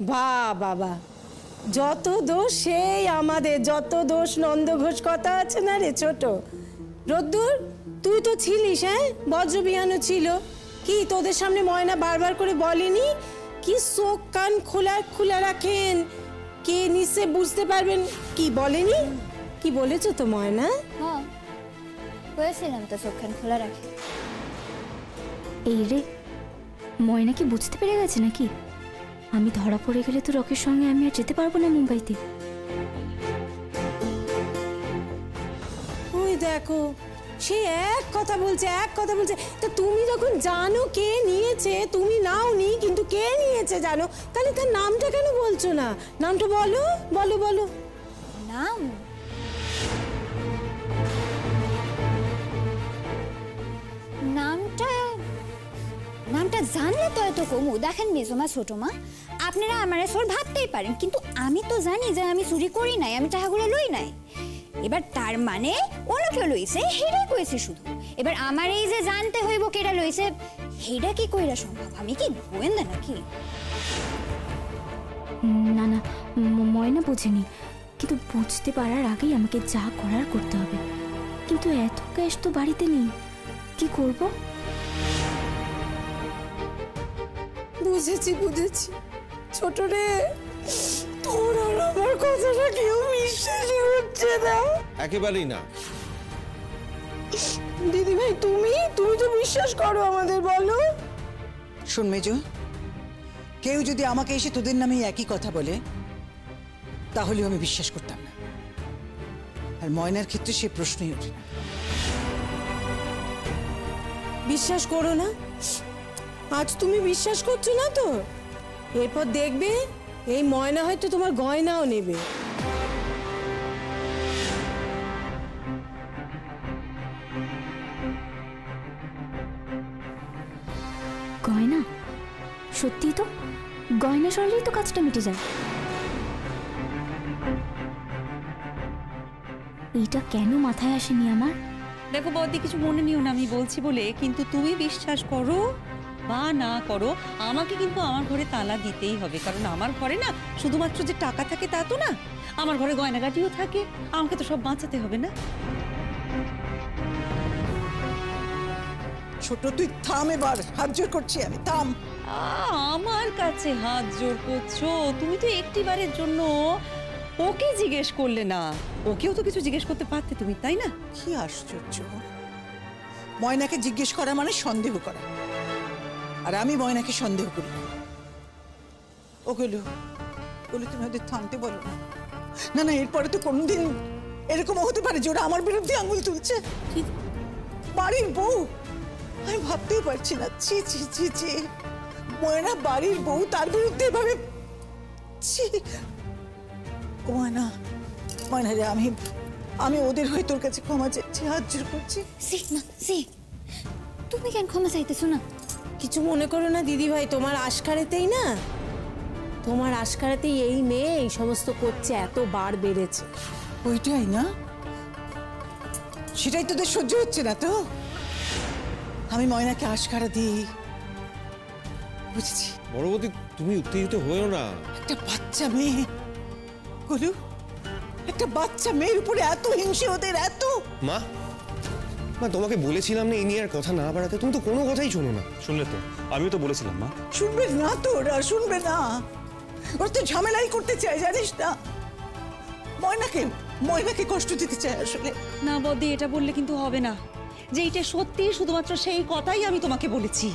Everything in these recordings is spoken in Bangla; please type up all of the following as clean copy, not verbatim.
বাবা, যত দোষ সেই আমাদের, যত দোষ নন্দ ঘোষ কথা আছে না রে ছোট। রোদ্দুর, তুই তো ছিলিস, হ্যাঁ বজ্রবিহানও ছিল, কি তোদের সামনে ময়না বারবার করে বলেনি কি চোখ কান খোলা খোলা রাখেন, কে নিশ্চয় বুঝতে পারবেন, কি বলেনি? কি বলেছো তো ময়না? হ্যাঁ বলেছিলাম তো, চোখ কান খোলা রাখে। এই রে, ময়না কি বুঝতে পেরে গেছে নাকি আমি ধরা পড়ে গেলে তো রকির সঙ্গে আমি আর যেতে পারবো না মুম্বাইতে? ওই দেখো, সে এক কথা বলছে, এক কথা বলছে। তা তুমি যখন জানো কে নিয়েছে, তুমি নাওনি কিন্তু কে নিয়েছে জানো, তাহলে তার নামটা কেন বলছো না? নামটা বলো বলো বলো। নাম? নামটা জানলে তো এত কমু। দেখেন মেজমা ছোট মা, আপনারা আমার সোর ভাবতেই পারেন, কিন্তু আমি তো জানি যে আমি চুরি করি নাই, আমি টাকাগুলো লই নাই। এবার তার মানে অন্য কেউ লইছে, হেডাই কইছে শুধু। এবার আমার এই যে জানতে হইব কেডা লইছে, হেডা কি কইরা সম্ভব? আমি কি গোয়েন্দা নাকি? না না, ময়না বোঝেনি, কিন্তু বুঝতে পারার আগেই আমাকে যা করার করতে হবে। কিন্তু এত ক্যাশ তো বাড়িতে নেই, কি করব? বুঝেছি বুঝেছি ছোট রে, তোর আর আমার কথাটা কেউ বিশ্বাসই হচ্ছে না। একেবারেই না। দিদি ভাই, তুমি তো বিশ্বাস করো আমাদের, বলো। শোন মেজো, কেউ যদি আমাকে এসে তোদের নামে একই কথা বলে তাহলেও আমি বিশ্বাস করতাম না। আর ময়নার ক্ষেত্রে সে প্রশ্নই ওঠে না। বিশ্বাস করো না? আজ তুমি বিশ্বাস করছো না তো, এরপর দেখবে এই ময়না হয়তো তোমার গয়নাও নেবে। গয়না? সত্যি তো, গয়না সরলেই তো কাজটা মিটে যায়। এইটা কেন মাথায় আসেনি আমার? দেখো বৌদি, কিছু মনে নিও না আমি বলছি বলে, কিন্তু তুমি বিশ্বাস করো বা না করো, আমাকে কিন্তু আমার ঘরে তালা দিতেই হবে। কারণ আমার ঘরে না শুধুমাত্র যে টাকা থাকে তা তো না, আমার ঘরে গয়নাগাটিও থাকে, আমাকে তো সব বাঁচাতে হবে না। ছোট তুই থাম, এবার হাত জোর করছি আমি, থাম। আমার কাছে হাত জোর করছো? তুমি তো একটিবারের জন্য ওকে জিজ্ঞেস করলে না, ওকেও তো কিছু জিজ্ঞেস করতে পারতে তুমি, তাই না? কি আশ্চর্য, ময়নাকে জিজ্ঞেস করা মানে সন্দেহ করা, আর আমি ময়নাকে সন্দেহ করি না। ওগুলো তুমি ওদের থামতে বলো না। না না, এরপরে তো কোনদিন এরকম হতে পারে যে ওরা আমার বিরুদ্ধে আঙুল তুলছে। বাড়ির বউ, আমি ভাবতেই পারছি না। ছি ছি ছি ছি, ময়না বাড়ির বউ, তার বিরুদ্ধে এভাবে। ছি ময়না, ময়না রে, আমি ওদের হয়ে তোর কাছে ক্ষমা চাইছি, হাত জোর করছি। তুমি কেন ক্ষমা চাইতেছো না? কিছু মনে করো না দিদি ভাই, তোমার আশকারেতেই না, তোমার আশকারাতেই এই মেয়ে এই সমস্ত করছে, এত বার বেড়েছে। ওইটাই না, সেটাই তোদের সহ্য হচ্ছে না তো। আমি ময়নাকে আশকারা দিই, বুঝেছি। বড় বৌদি, তুমি উত্তেজিত হয়েও না। একটা বাচ্চা মেয়ে, বলু, একটা বাচ্চা মেয়ের উপরে এত হিংসে ওদের, এত। মা, তোমাকে বলেছিলাম না এই নিয়ে আর কথা না বাড়াতে, তুমি তো কোনো কথাই শোনো না। শুনলে তো, আমিও তো বলেছিলাম মা। শুনবে না তো, ওরা শুনবে না, ওরা তো ঝামেলাই করতে চায়, জানিস না। ময়নাকে কষ্ট দিতে চায় আসলে। না বৌদি, এটা বললে কিন্তু হবে না, যে এটা সত্যি শুধুমাত্র সেই কথাই আমি তোমাকে বলেছি।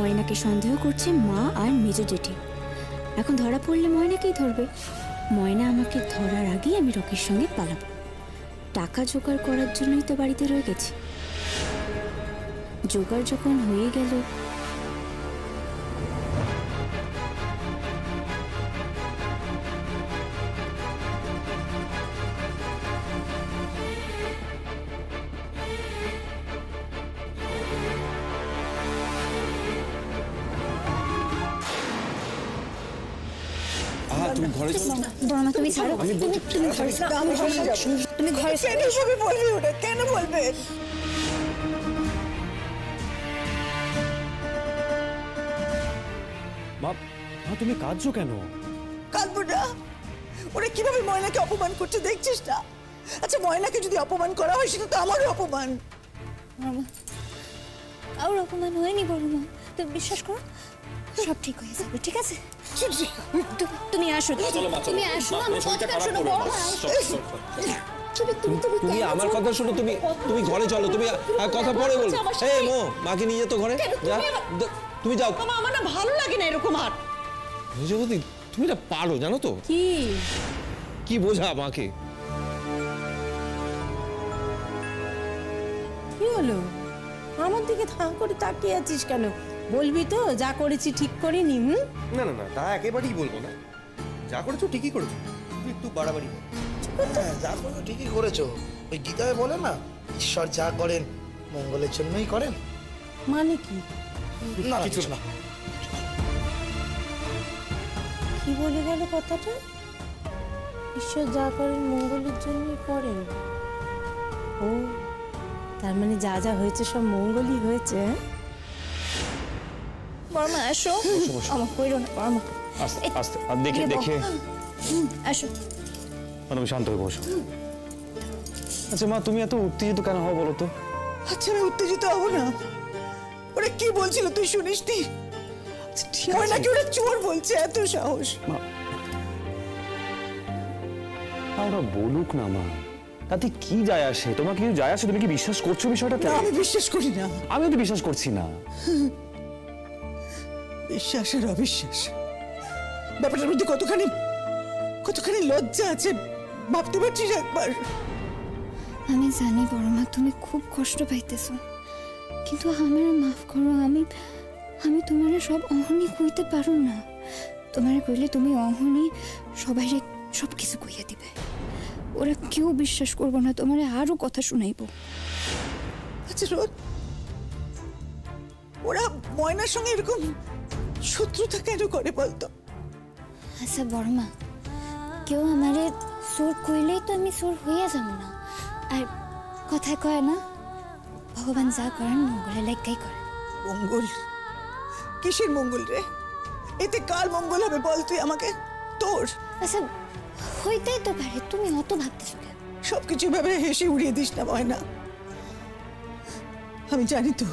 ময়নাকে সন্দেহ করছে মা আর মেজ জেঠি। এখন ধরা পড়লে ময়নাকেই ধরবে। ময়না আমাকে ধরার আগেই আমি রকির সঙ্গে পালাবো। টাকা জোগাড় করার জন্যই তো বাড়িতে রয়ে গেছি। জোগাড় যখন হয়ে গেল, তুমি ঘরে বড়মা তুমি ছাড়ো, তুমি ঘরে কেন এভাবে বলবে ওটা? কেন বলবে? মা, মা তুমি কাঁদছো কেন? কাঁদবো না? ওরা কিভাবে ময়নাকে অপমান করছে দেখছিস না? আচ্ছা, ময়নাকে যদি অপমান করা হয় সেটা তো আমারও অপমান। আর অপমান হয়নি বড়মা, তুমি বিশ্বাস করো, সব ঠিক হয়ে যাবে। ঠিক আছে, তুমি আসো, তুমি আসো, আমার কথা শোনো বড়মা। তুমি আমার কথা শোনো, তুমি ঘরে চলো, তুমি কথা পরে বলবো। এই মো, মাকে নিয়ে যেত ঘরে, যা তুমি যাও। আমার না ভালো লাগে না এরকম। আর মেজবতী, তুমি না পারো জানো তো কি বোঝা মাকে। কি হলো? আমার দিকে থাঁ করে তাকিয়ে আছিস কেন? বলবি তো যা করেছি ঠিক করিনি? না না না, তা একেবারেই বলবো না। যা করেছো ঠিকই করেছো, তুমি একটু বাড়াবাড়ি করো। হ্যাঁ, যা করেছো ঠিকই করেছো। ওই গীতায় বলে না, ঈশ্বর যা করেন মঙ্গলের জন্যই করেন। মানে কি? না কিছু না। কি বলে গেল কথাটা? ঈশ্বর যা করেন মঙ্গলের জন্যই করেন। ও, তার মানে যা যা হয়েছে সব মঙ্গলই হয়েছে। বড়মা আসো, আমার কইরো না বড়মা। আস্তে আস্তে দেখে দেখে আসো, তুমি শান্ত হয়ে বসো। আচ্ছা মা, তুমি এত উত্তেজিত কেন হও বলো তো? আচ্ছা, আমি উত্তেজিত হবো না? ওরা কি বলছিল তুই শুনিসনি? ময়নাকে ওরা চোর বলছে, এত সাহস। ওরা বলুক না মা, তাতে কি যায় আসে? তোমার কি যায় আসে? তুমি কি বিশ্বাস করছো বিষয়টাতে? আমি বিশ্বাস করি না। আমিও তো বিশ্বাস করছি না। বিশ্বাস আর অবিশ্বাস ব্যাপারটার মধ্যে কতখানি লজ্জা আছে ভাবতে পারছিস একবার? আমি জানি বড়মা তুমি খুব কষ্ট পাইতেছো, কিন্তু আমার মাফ করো। আমি তোমার সব অহনি কইতে পারো না। তোমার কইলে তুমি অহনি সবাই সব কিছু কইয়া দিবে। ওরা কেউ বিশ্বাস করবো না, তোমার আরো কথা শুনাইব। আচ্ছা রোদ, ওরা ময়নার সঙ্গে এরকম শত্রুতা কেন করে বলতো? আচ্ছা বড়মা, কেউ আমারে চোর কইলেই তো আমি চোর হইয়া যাব না। আর কথায় কয় না, ভগবান যা করেন মঙ্গলের লাইগাই করেন। মঙ্গল? কিসের মঙ্গল রে? এতে কার মঙ্গল হবে বল তুই আমাকে? তোর? আচ্ছা হইতেই তো পারে, তুমি অত ভাবতেছো কেন? সবকিছু ভাবে হেসে উড়িয়ে দিস না ময়না। আমি জানি তো,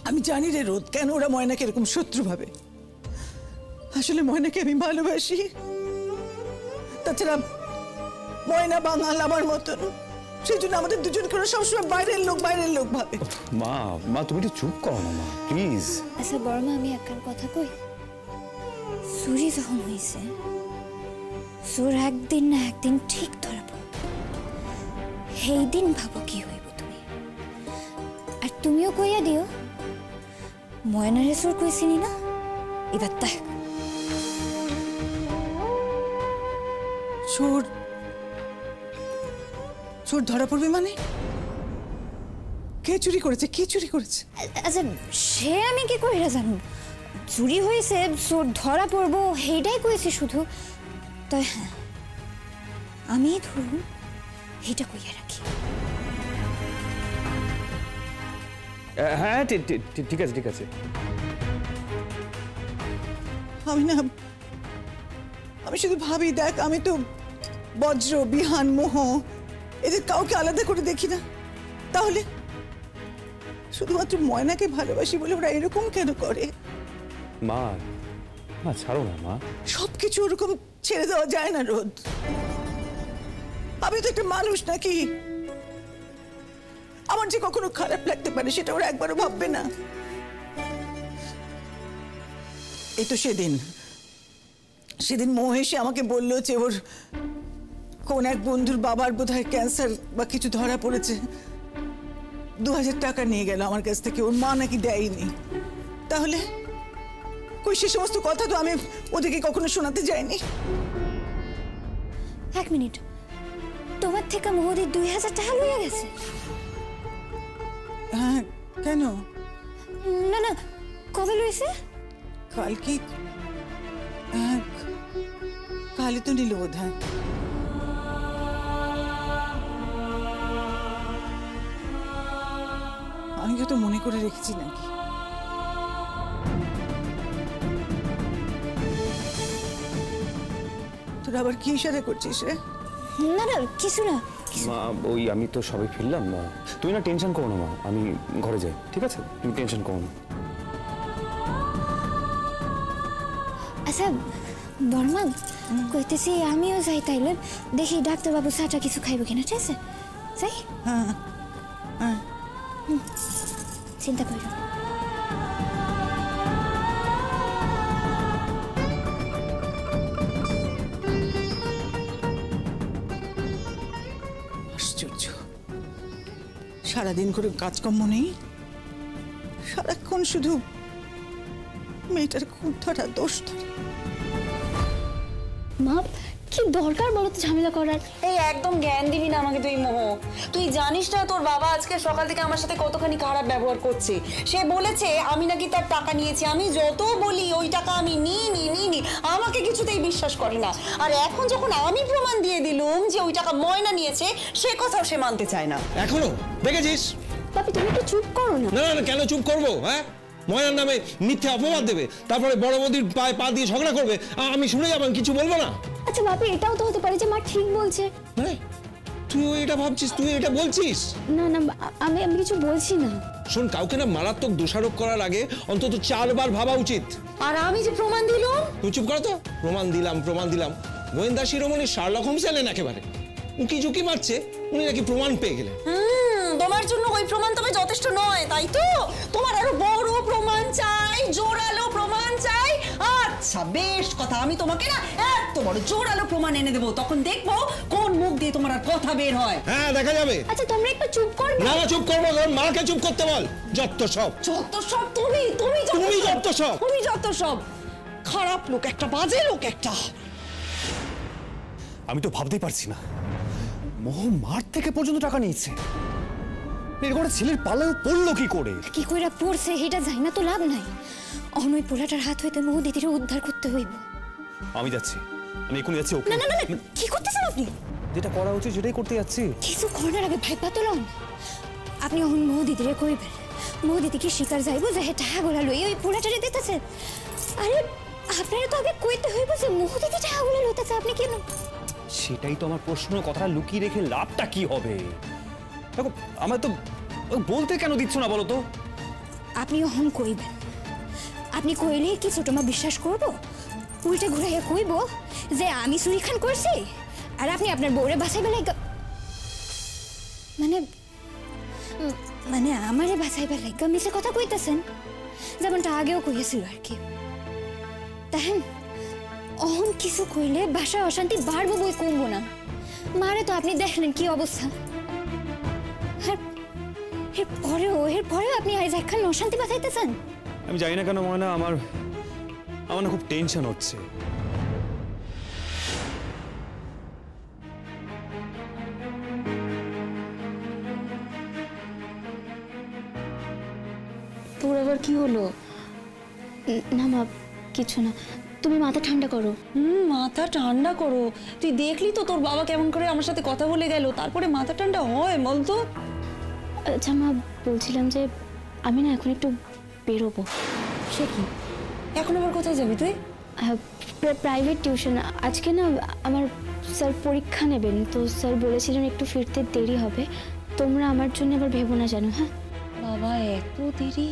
আমি জানি রে রোদ, কেন ওরা ময়নাকে এরকম শত্রু ভাবে। আসলে ময়নাকে আমি ভালোবাসি। তাছাড়া ময়না বাঙাল আমার মতন, সেই জন্য আমাদের দুজনকে ওরা সবসময় বাইরের লোক ভাবে। মা মা তুমি একটু চুপ করো না মা, প্লিজ। আচ্ছা বড়মা, আমি একটা কথা কই, চুরি যখন হয়েছে, চোর একদিন না একদিন ঠিক ধরা পড়বে। সেই দিন ভাবো কি হইব তুমি। আর তুমিও কইয়া দিও, ময়নারে চোর কইছিনি না, এবার তাই চোর ধরা পড়বে মানে? কে চুরি করেছে? কি চুরি করেছে? আচ্ছা সে আমি কি কইরা জানো? চুরি হয়েছে, চোর ধরা পড়বো সেইটাই কইছি শুধু। তাই হ্যাঁ, আমি ধরুন এইটা কইয়া রাখি। হ্যাঁ ঠিক আছে ঠিক আছে। আমি শুধু ভাবি, দেখ আমি তো বজ্র, বিহান, মোহ এদের কাউকে আলাদা করে দেখি না। তাহলে শুধুমাত্র ময়নাকে ভালোবাসি বলে ওরা এরকম কেন করে? মা মা ছাড়ো না মা। সবকিছু ওরকম ছেড়ে দেওয়া যায় না রোদ। আমি তো একটা মানুষ নাকি? আমার যে কখনো খারাপ লাগতে পারে সেটা ওরা একবারও ভাববে না। এই তো সেদিন মোহ এসে আমাকে বললো যে ওর কোন এক বন্ধুর বাবার বোধহয় ক্যান্সার বা কিছু ধরা পড়েছে। 2000 টাকা নিয়ে গেল আমার কাছ থেকে, ওর মা নাকি দেয়নি। তাহলে কই সে সমস্ত কথা তো আমি ওদেরকে কখনো শোনাতে যাইনি। 1 মিনিট, তোমার থেকে মোহদি 2000 টাকা লইয়া গেছে? হ্যাঁ, কেন? না না, কবে লইছে? কালকে, কালই তো নিল বোধ হয়। আমি তো মনে করে রেখেছি নাকি? তোরা আবার কি ইশারা করছিস রে? না না, কিছু না। মা ওই আমি তো সবাই ফিরলাম মা, তুই না টেনশন করো না মা, আমি ঘরে যাই, ঠিক আছে? তুমি টেনশন করো না। আচ্ছা বর্মা, কইতেছি আমিও যাই, তাইলে দেখি ডাক্তারবাবু চাটা কিছু খাইব কিনা, ঠিক আছে? যাই। হ্যাঁ হ্যাঁ, চিন্তা করো। আশ্চর্য, সারাদিন করে কাজকর্ম নেই, সারাক্ষণ শুধু মেয়েটার খুব ধরা দোষ ধরে। মা কি দরকার বলো তো ঝামেলা করার? এই একদম জ্ঞান দিবি না আমাকে তুই মোহ। তুই জানিস না তোর বাবা আজকে সকাল থেকে আমার সাথে কতখানি খারাপ ব্যবহার করছে। সে বলেছে আমি নাকি তার টাকা নিয়েছি। আমি যত বলি ওই টাকা আমি নিইনি, আমাকে কিছুতেই বিশ্বাস করে না। আর এখন যখন আমি প্রমাণ দিয়ে দিলুম যে ওই টাকা ময়না নিয়েছে, সে কথাও সে মানতে চায় না। এখনো দেখেছিস? বাপি তুমি একটু চুপ করো না। না না, কেন চুপ করবো? হ্যাঁ, ময়নার নামে মিথ্যে অপবাদ দেবে, তারপরে বড় বৌদির পায়ে পা দিয়ে ঝগড়া করবে, আমি শুনে যাবো, কিছু বলবো না। আচ্ছা বাপি, এটাও তো হতে পারে যে মা ঠিক বলছে। হ্যাঁ, তুই এটা ভাবছিস, তুই এটা বলছিস? না না, আমি কিছু বলছি না। শোন, কাউকে না মারাত্মক দোষারোপ করার আগে অন্তত 4 বার ভাবা উচিত। আর আমি যে প্রমাণ দিলাম, তুই চুপ কর তো। প্রমাণ দিলাম গোয়েন্দা শিরোমণি শার্লক হোমস এলেন একেবারে, উকি ঝুঁকি মারছে, উনি নাকি প্রমাণ পেয়ে গেলেন। তোমার জন্য ওই প্রমাণ তবে যথেষ্ট নয়, তাই তো? তোমার আরো বড় প্রমাণ চাই, জোরালো প্রমাণ চাই। আচ্ছা বেশ কথা, আমি তোমাকে না এত বড় জোরালো প্রমাণ এনে দেবো, তখন দেখবো কোন মুখ দিয়ে তোমার আর কথা বের হয়। হ্যাঁ, দেখা যাবে। আচ্ছা তোমরা একটু চুপ করবে? না না, চুপ করবো, মাকে চুপ করতে বল। যত সব তুমি যত সব খারাপ লোক একটা, বাজে লোক একটা। আমি তো ভাবতেই পারছি না মোহ মার থেকে পর্যন্ত টাকা নিয়েছে। এরকম ছেলের পালাও পড়লো কি করে? কি কইরা পড়ছে এটা যাই না তো লাভ নাই। অনয় পোলাটার হাত হইতে মোহ দিদিরে উদ্ধার করতে হইব। আমি যাচ্ছি, আমি এখনই যাচ্ছি। ওকে না না না, কি করতেছেন আপনি? যেটা করা উচিত সেটাই করতে যাচ্ছি। কিছু করার আগে ভাই পাতলন, আপনি অহন মোহ দিদিরে কইবেন। মোহ দিদি কি শিকার যাইব যে হে টাকাগুলা লই ওই পোলাটারে দিতেছে? আরে আপনারা তো আগে কইতে হইব যে মোহ দিদি টাকাগুলা লইতেছে, আপনি কেন? সেটাই তো আমার প্রশ্ন। কথাটা লুকিয়ে রেখে লাভটা কি হবে? দেখো, আমার তো বলতে কেন দিচ্ছ না বলো তো? আপনি অহন কইবেন, আপনি কইলে কি ছোটমা বিশ্বাস করব? উল্টে ঘুরাইয়া কইব যে আমি চুরি খান করছি আর আপনি আপনার বউরে বাঁচাইবার লাগা, মানে আমারে বাঁচাইবার লাগা মিছে কথা কইতেছেন, যেমনটা আগেও কইয়াছিল আর কি। তাহেন অহন কিছু কইলে বাসায় অশান্তি বাড়বো বই কমবো না। মারে তো আপনি দেখলেন কি অবস্থা। এরপরেও আপনি আজ একখান অশান্তি বাঁচাইতেছেন। আমি জানি না কেন ময়না, আমার না খুব টেনশন হচ্ছে। তোর আবার কি হলো? না মা, কিছু না, তুমি মাথা ঠান্ডা করো। মাথা ঠান্ডা করো? তুই দেখলি তো তোর বাবা কেমন করে আমার সাথে কথা বলে গেল, তারপরে মাথা ঠান্ডা হয় বলতো? আচ্ছা মা, বলছিলাম যে আমি না এখন একটু বেরোবো। সে কি, এখন আবার কোথায় যাবি তুই? Private tuition. আজকে না আমার স্যার পরীক্ষা নেবেন, তো স্যার বলেছিলেন একটু ফিরতে দেরি হবে। তোমরা আমার জন্য আবার ভেবো না জানো। হ্যাঁ বাবা, এত দেরি?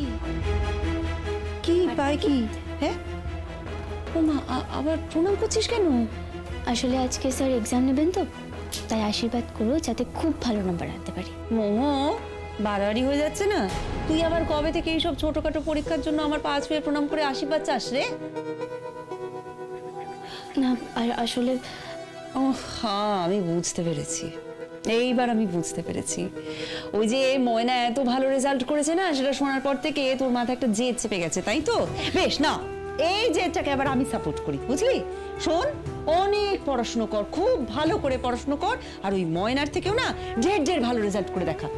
কি পাই কি? হ্যাঁ ও মা, আবার প্রণাম করছিস কেন? আসলে আজকে স্যার এক্সাম নেবেন তো, তাই আশীর্বাদ করো যাতে খুব ভালো নাম্বার আনতে পারি। মোহ বাড়াবাড়ি হয়ে যাচ্ছে না? তুই আবার কবে থেকে এইসব ছোটখাটো পরীক্ষার জন্য আমার পা ছুঁয়ে প্রণাম করে আশীর্বাদ চাস রে? না আসলে ও হ্যাঁ, আমি বুঝতে পেরেছি, এইবার আমি বুঝতে পেরেছি। ওই যে ময়না এত ভালো রেজাল্ট করেছে না, সেটা শোনার পর থেকে তোর মাথায় একটা জেদ চেপে গেছে, তাই তো? বেশ, না এই জেদটাকে আবার আমি সাপোর্ট করি, বুঝলি? শোন, অনেক পড়াশুনো কর, খুব ভালো করে পড়াশুনো কর, আর ওই ময়নার থেকেও না ঢের ভালো রেজাল্ট করে দেখা।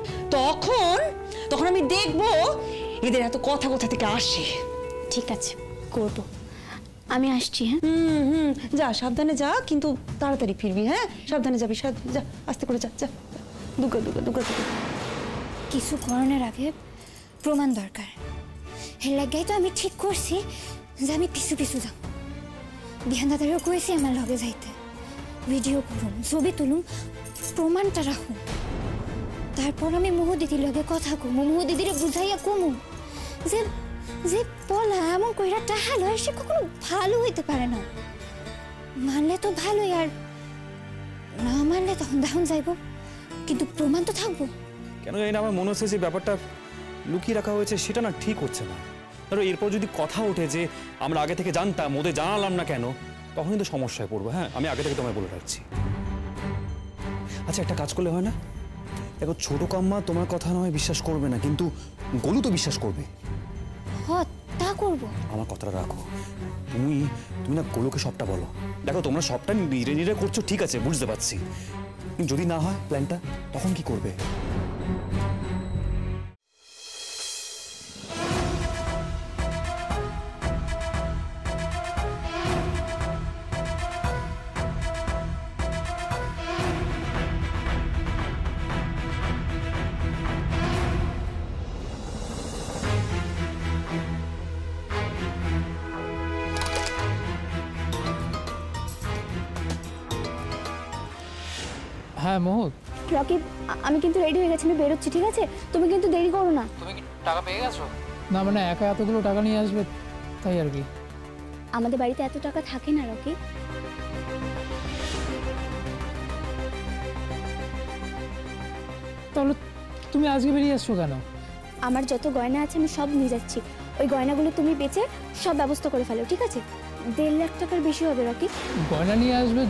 তখন আমি দেখবো এদের এত কথা কোথা থেকে আসে। ঠিক আছে, করব। আমি আসছি। হ্যাঁ যা, সাবধানে যা, কিন্তু তাড়াতাড়ি ফিরবি। হ্যাঁ, সাবধানে যাবি, যা, আস্তে করে যা, দুগা। কিছু করণের আগে প্রমাণ দরকার। এর লাগাই তো আমি ঠিক করছি যে আমি পিছু যাম। বিহান দাদারও কইছি আমার লগে যাইতে, ভিডিও করুন, ছবি তুলুন, প্রমাণটা রাখুন। তারপর আমি মোহ দিদির লগে কথা কমু, মোহ দিদিরে বুঝাইয়া কমু যে পলা এমন কইরা টাহা লয়, সে কখনো ভালো হইতে পারে না। মানলে তো ভালোই, আর না মানলে তখন দাহন যাইব, কিন্তু প্রমাণ তো থাকবো। কেন জানি না আমার মনে হচ্ছে যে ব্যাপারটা লুকিয়ে রাখা হয়েছে সেটা না ঠিক হচ্ছে না। ধরো এরপর যদি কথা ওঠে যে আমরা আগে থেকে জানতাম, ওদের জানালাম না কেন, তখনই তো সমস্যায় পড়বো। হ্যাঁ, আমি আগে থেকে তোমায় বলে রাখছি। আচ্ছা, একটা কাজ করলে হয় না? দেখো, ছোট কাম্মা তোমার কথা নয় বিশ্বাস করবে না, কিন্তু গোলু তো বিশ্বাস করবে। হ্যাঁ, তা করবো। আমার কথাটা রাখো, তুমি না গোলুকে সবটা বলো। দেখো, তোমরা সবটা নিজে করছো, ঠিক আছে, বুঝতে পারছি, কিন্তু যদি না হয় প্ল্যানটা, তখন কি করবে? হ্যাঁ মোহক। রকি, আমি কিন্তু রেডি হয়ে গেছি, আমি বেরোচ্ছি, ঠিক আছে? তুমি কিন্তু দেরি করো না। তুমি কি টাকা পেয়ে গেছো? না মানে একা এতগুলো টাকা নিয়ে আসবে তাই আর কি। আমাদের বাড়িতে এত টাকা থাকে না রকি। তাহলে তুমি আজকে বেরিয়ে আসছো কেন? আমার যত গয়না আছে আমি সব নিয়ে যাচ্ছি। ওই গয়নাগুলো তুমি বেচে সব ব্যবস্থা করে ফেলো, ঠিক আছে? 1.5 লাখ টাকার বেশি হবে রকি। গয়না নিয়ে আসবে,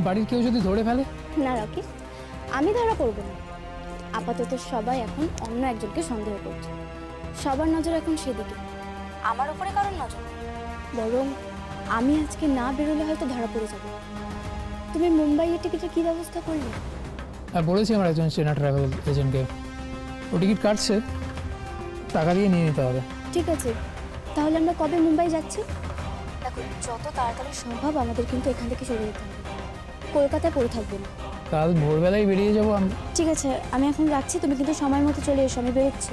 বাড়ির কেউ যদি ধরে ফেলে? না রকি, আমি ধরা করব না। আপাতত সবাই এখন অন্য একজনকে সন্দেহ করছে, সবার নজর এখন সেদিকে, আমার উপরে কারণ নজর। বরং আমি আজকে না বেরোলে হয়তো ধরা পড়ে যাবে। তুমি মুম্বাইয়ের টিকিটের কি ব্যবস্থা করলে? হ্যাঁ, বলেছি আমার একজন চেনা ট্রাভেল এজেন্টকে, ও টিকিট কাটছে, টাকা দিয়ে নিয়ে নিতে হবে। ঠিক আছে, তাহলে আমরা কবে মুম্বাই যাচ্ছি? দেখো, যত তাড়াতাড়ি সম্ভব আমাদের কিন্তু এখান থেকে সরে যেতে হবে, কলকাতায় পড়ে থাকবো না। কাল ভোরবেলায় বেরিয়ে যাবো আমি। ঠিক আছে, আমি এখন রাখছি, তুমি কিন্তু সময় মতো চলে এসো, আমি বেরোচ্ছি।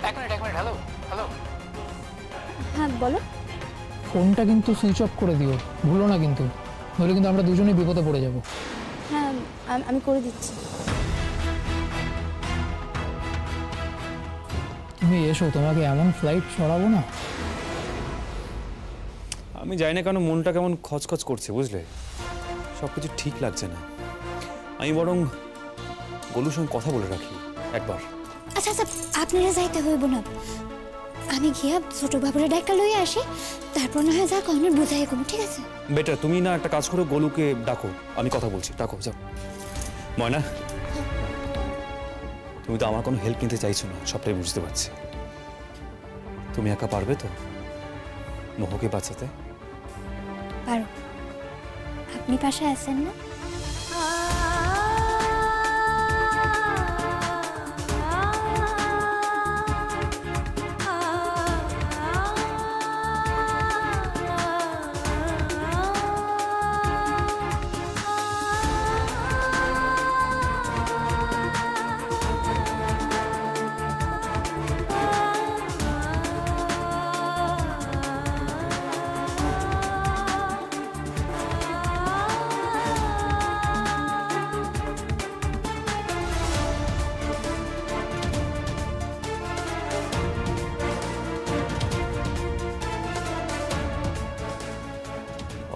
এক মিনিট, হ্যালো। হ্যাঁ বলো। ফোনটা কিন্তু সুইচ অফ করে দিও, ভুলো না কিন্তু, নইলে কিন্তু আমরা দুজনেই বিপদে পড়ে যাব। হ্যাঁ, আমি করে দিচ্ছি। তুমি এসো, তোমাকে এমন ফ্লাইট চড়াবো না। আমি জানি না কেন মনটা কেমন খচখচ করছে, বুঝলে? সব কিছু ঠিক লাগছে না। আমি বরং গোলুর সঙ্গে কথা বলে রাখি একবার। আচ্ছা, আপনারা যাইতে হইব না, আমি গিয়া ছোট বাবুরে ডাক্তার লইয়া আসি, তারপর না হয় যা কমে বুঝাই কম, ঠিক আছে? বেটা, তুমি না একটা কাজ করো, গোলুকে ডাকো, আমি কথা বলছি, ডাকো, যাও। ময়না, তুমি তো আমার কোনো হেল্প নিতে চাইছো না, সবটাই বুঝতে পারছি। তুমি একা পারবে তো মোহকে বাঁচাতে? পারো, আপনি পাশে আছেন না?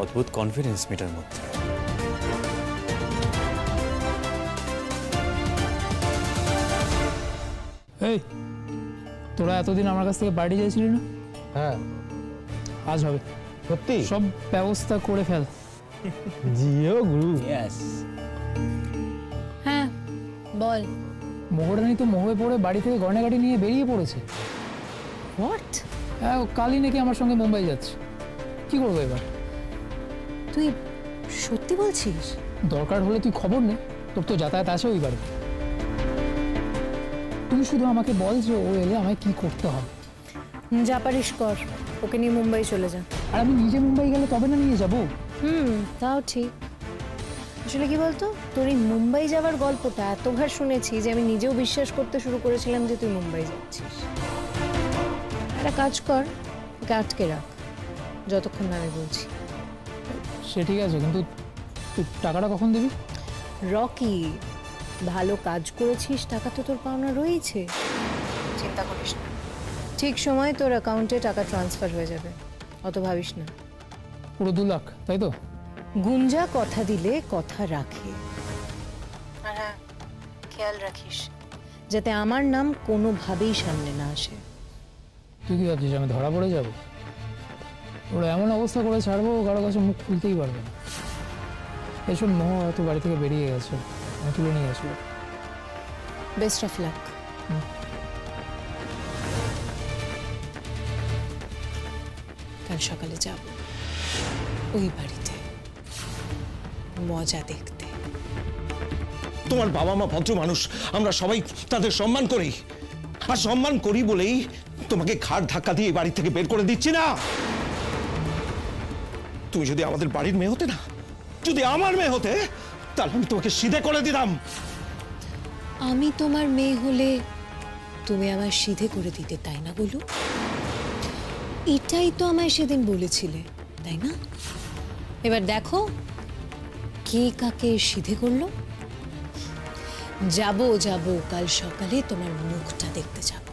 অদ্ভুত কনফিডেন্স মেটার মধ্যে। এই তোরা এতদিন আমার কাছ থেকে পার্টি চাইছিলি না, হ্যাঁ আজ হবে। সত্যি? সব ব্যবস্থা করে ফেল। জিও গুরু। হ্যাঁ বল। মোহরানি তো মোহে পড়ে বাড়ি থেকে গয়নাগাটি নিয়ে বেরিয়ে পড়েছে। হোয়াট? হ্যাঁ, কালই নাকি আমার সঙ্গে মুম্বাই যাচ্ছে। কি করবো এবার? তুই সত্যি বলছিস? দরকার হলে তুই খবর নে, তোর তো যাতায়াত আছে ওই বাড়ি। তুই শুধু আমাকে বল যে ও এলে আমায় কি করতে হবে। যা পারিস কর, ওকে নিয়ে মুম্বাই চলে যা। আর আমি নিজে মুম্বাই গেলে তবে না নিয়ে যাবো। তাও ঠিক। আসলে কি বলতো, তোর এই মুম্বাই যাওয়ার গল্পটা এতবার শুনেছি যে আমি নিজেও বিশ্বাস করতে শুরু করেছিলাম যে তুই মুম্বাই যাচ্ছিস। একটা কাজ কর, ওকে আটকে রাখ যতক্ষণ না আমি বলছি। সে ঠিক আছে, কিন্তু তুই টাকাটা কখন দিবি? রকি, ভালো কাজ করেছিস, টাকা তো তোর পাওনা রয়েছে, চিন্তা করিস না। ঠিক সময় তোর অ্যাকাউন্টে টাকা ট্রান্সফার হয়ে যাবে, অত ভাবিস না। পুরো 2 লাখ, তাই তো? গুঞ্জা কথা দিলে কথা রাখে। আর হ্যাঁ, খেয়াল রাখিস যাতে আমার নাম কোনোভাবেই সামনে না আসে। তুই কি ভাবছিস আমি ধরা পড়ে যাব? ওরা এমন অবস্থা করে ছাড়বো, কারো কাছে মুখ খুলতেই পারবে না। এসব মোহ হয়তো বাড়ি থেকে বেরিয়ে গেছে, আমি তুলে নিয়ে আসবো। Best of luck. কাল সকালে যাব ওই বাড়িতে মজা দেখতে। তোমার বাবা মা ভদ্র মানুষ, আমরা সবাই তাদের সম্মান করি, আর সম্মান করি বলেই তোমাকে ঘাড় ধাক্কা দিয়ে বাড়ি থেকে বের করে দিচ্ছি না। তুমি যদি আমাদের বাড়ির মেয়ে হতে না, যদি আমার মেয়ে হতে, তাহলে আমি তোমাকে সিধে করে দিতাম। আমি তোমার মেয়ে হলে তুমি আমায় সিধে করে দিতে, তাই না বলু? এটাই তো আমায় সেদিন বলেছিলে, তাই না? এবার দেখো কে কাকে সিধে করলো। যাবো কাল সকালে তোমার মুখটা দেখতে যাবো।